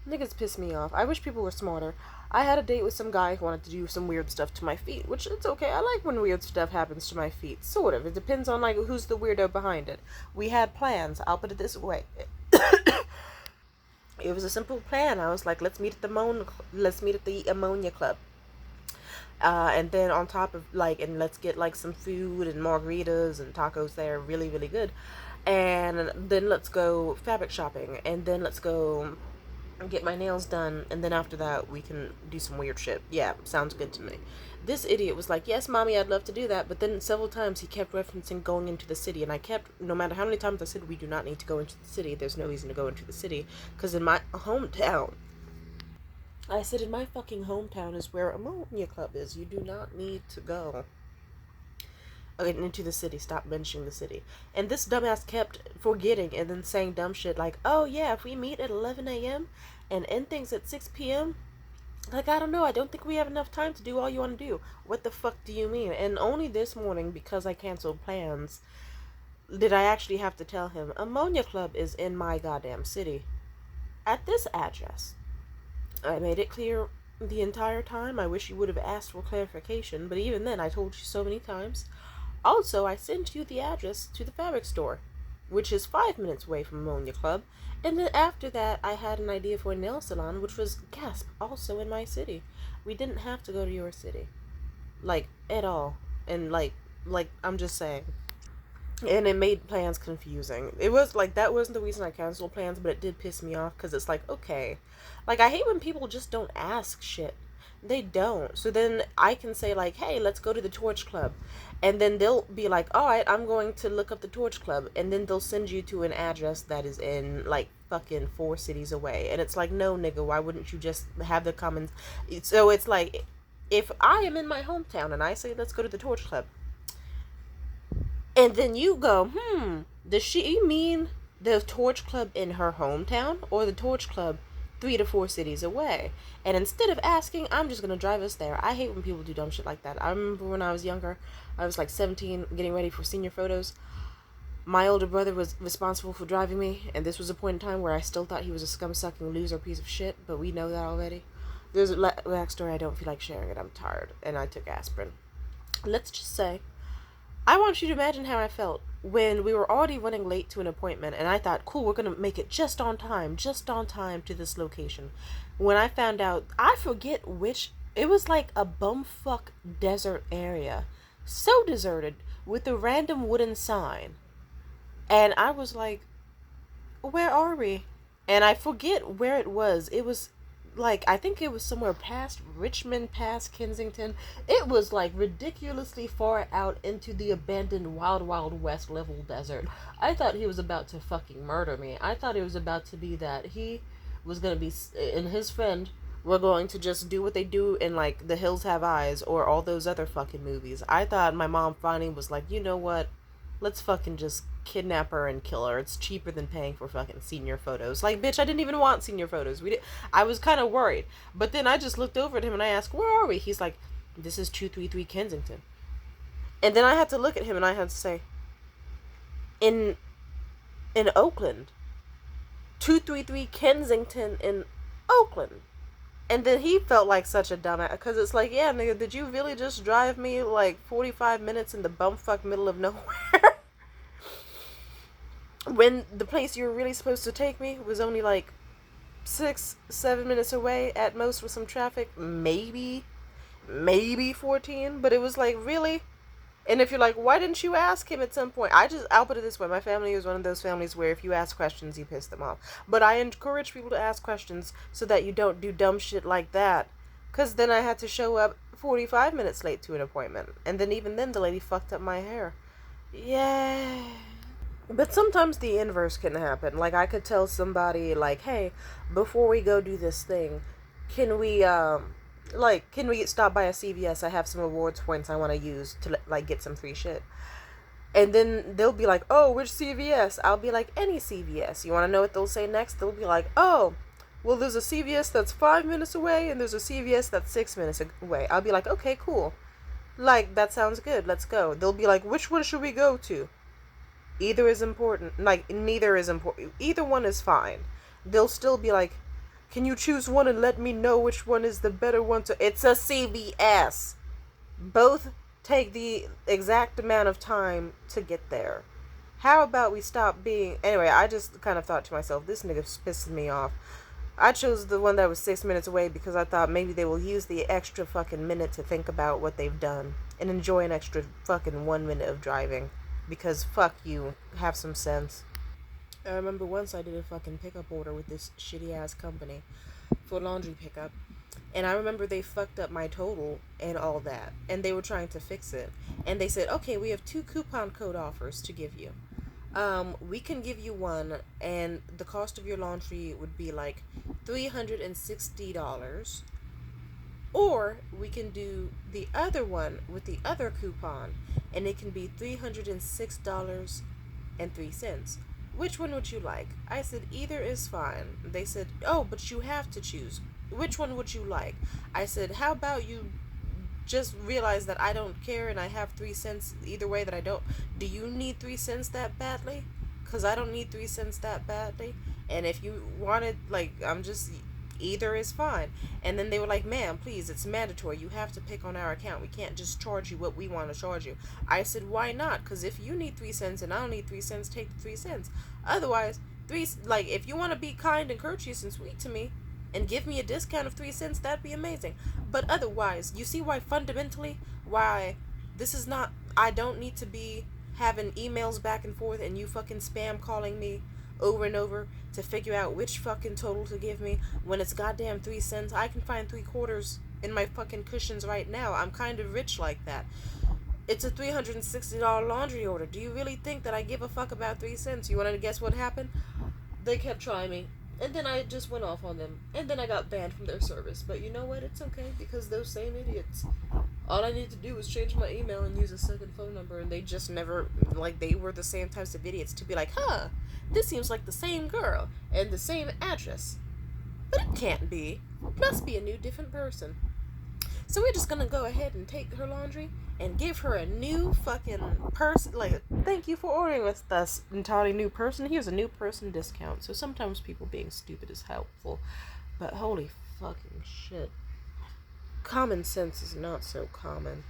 Niggas piss me off. I wish people were smarter. I had a date with some guy who wanted to do some weird stuff to my feet, which it's okay. I like when weird stuff happens to my feet. Sort of. It depends on like who's the weirdo behind it. We had plans. I'll put it this way. It was a simple plan. I was like, let's meet at the Ammonia Club. And then on top of like, and let's get like some food and margaritas and tacos there, really, really good. And then let's go fabric shopping, and then let's go get my nails done, and then after that we can do some weird shit. Yeah, sounds good to me. This idiot was like, yes, mommy, I'd love to do that, but then several times he kept referencing going into the city, and I kept, no matter how many times I said we do not need to go into the city, there's no reason to go into the city, because in my hometown, I said in my fucking hometown is where Ammonia Club is. You do not need to go into the city. Stop mentioning the city. And this dumbass kept forgetting and then saying dumb shit like, oh yeah, if we meet at 11 a.m. and end things at 6 p.m., like, I don't know, I don't think we have enough time to do all you want to do. What the fuck do you mean? And only this morning, because I canceled plans, did I actually have to tell him, Ammonia Club is in my goddamn city. At this address. I made it clear the entire time. I wish you would have asked for clarification, but even then, I told you so many times. Also, I sent you the address to the fabric store, which is 5 minutes away from Ammonia Club, and then after that, I had an idea for a nail salon, which was, gasp, also in my city. We didn't have to go to your city. Like, at all. And, I'm just saying. And it made plans confusing. It was like, that wasn't the reason I canceled plans, but it did piss me off because it's like, okay. Like, I hate when people just don't ask shit. They don't. So then I can say, like, hey, let's go to the Torch Club. And then they'll be like, alright, I'm going to look up the Torch Club. And then they'll send you to an address that is in, like, fucking 4 cities away. And it's like, no, nigga, why wouldn't you just have the common. So it's like, if I am in my hometown and I say, let's go to the Torch Club, and then you go, does she mean the Torch Club in her hometown or the Torch Club 3 to 4 cities away? And instead of asking, I'm just going to drive us there. I hate when people do dumb shit like that. I remember when I was younger, I was like 17, getting ready for senior photos. My older brother was responsible for driving me, and this was a point in time where I still thought he was a scum-sucking loser piece of shit, but we know that already. There's a backstory, I don't feel like sharing it. I'm tired, and I took aspirin. Let's just say, I want you to imagine how I felt when we were already running late to an appointment, and I thought, cool, we're going to make it just on time to this location. When I found out, I forget which, it was like a bumfuck desert area. So deserted, with a random wooden sign. And I was like, where are we? And I forget where it was. It was like, I think it was somewhere past Richmond, past Kensington. It was like ridiculously far out into the abandoned Wild Wild West level desert. I thought he was about to fucking murder me. I thought it was about to be that he was gonna be, and his friend were going to just do what they do in like The Hills Have Eyes or all those other fucking movies. I thought my mom finally was like, you know what? Let's fucking just kidnap her and kill her. It's cheaper than paying for fucking senior photos. Like, bitch, I didn't even want senior photos. I was kind of worried. But then I just looked over at him and I asked, where are we? He's like, this is 233 Kensington. And then I had to look at him and I had to say, in Oakland. 233 Kensington in Oakland. And then he felt like such a dumbass, because it's like, yeah, nigga, did you really just drive me like 45 minutes in the bumfuck middle of nowhere? When the place you were really supposed to take me was only like 6-7 minutes away at most with some traffic, maybe 14, but it was like, really? And if you're like, why didn't you ask him at some point? I'll put it this way. My family is one of those families where if you ask questions, you piss them off. But I encourage people to ask questions so that you don't do dumb shit like that. Because then I had to show up 45 minutes late to an appointment. And then even then, the lady fucked up my hair. Yeah. But sometimes the inverse can happen. Like, I could tell somebody, like, hey, before we go do this thing, can we stop by a CVS? I have some rewards points I want to use to, like, get some free shit. And then they'll be like, oh, which CVS? I'll be like, any CVS. You want to know what they'll say next? They'll be like, oh, well, there's a CVS that's 5 minutes away, and there's a CVS that's 6 minutes away. I'll be like, okay, cool. Like, that sounds good. Let's go. They'll be like, which one should we go to? Either is important. Like, neither is important. Either one is fine. They'll still be like, Can you choose one and let me know which one is the better one to... It's a CVS. Both take the exact amount of time to get there. How about we stop being... Anyway, I just kind of thought to myself, this nigga's pissing me off. I chose the one that was 6 minutes away because I thought maybe they will use the extra fucking minute to think about what they've done and enjoy an extra fucking 1 minute of driving. Because fuck you, have some sense. I remember once I did a fucking pickup order with this shitty ass company for laundry pickup, and I remember they fucked up my total and all that, and they were trying to fix it, and they said, okay, we have 2 coupon code offers to give you. We can give you one, and the cost of your laundry would be like $360, or we can do the other one with the other coupon, and it can be $306.03. Which one would you like? I said, either is fine. They said, oh, but you have to choose. Which one would you like? I said, how about you just realize that I don't care and I have 3 cents either way that I don't. Do you need 3 cents that badly? Because I don't need 3 cents that badly. And if you wanted, like, I'm just... Either is fine. And then they were like, ma'am, please, it's mandatory. You have to pick on our account. We can't just charge you what we want to charge you. I said, why not? Because if you need 3 cents and I don't need 3 cents, take the 3 cents. Otherwise, if you want to be kind and courteous and sweet to me and give me a discount of 3 cents, that'd be amazing. But otherwise, you see why fundamentally, why this is not, I don't need to be having emails back and forth and you fucking spam calling me over and over to figure out which fucking total to give me when it's goddamn 3 cents. I can find 3/4 in my fucking cushions right now. I'm kind of rich like that. It's a $360 laundry order. Do you really think that I give a fuck about 3 cents? You want to guess what happened? They kept trying me, and then I just went off on them, and then I got banned from their service. But you know what? It's okay, because those same idiots, all I need to do is change my email and use a second phone number, and they just never, like, they were the same types of idiots to be like, huh, this seems like the same girl and the same address. But it can't be. It must be a new, different person. So we're just gonna go ahead and take her laundry and give her a new fucking person. Like, thank you for ordering with us, entirely new person. Here's a new person discount. So sometimes people being stupid is helpful. But holy fucking shit. Common sense is not so common.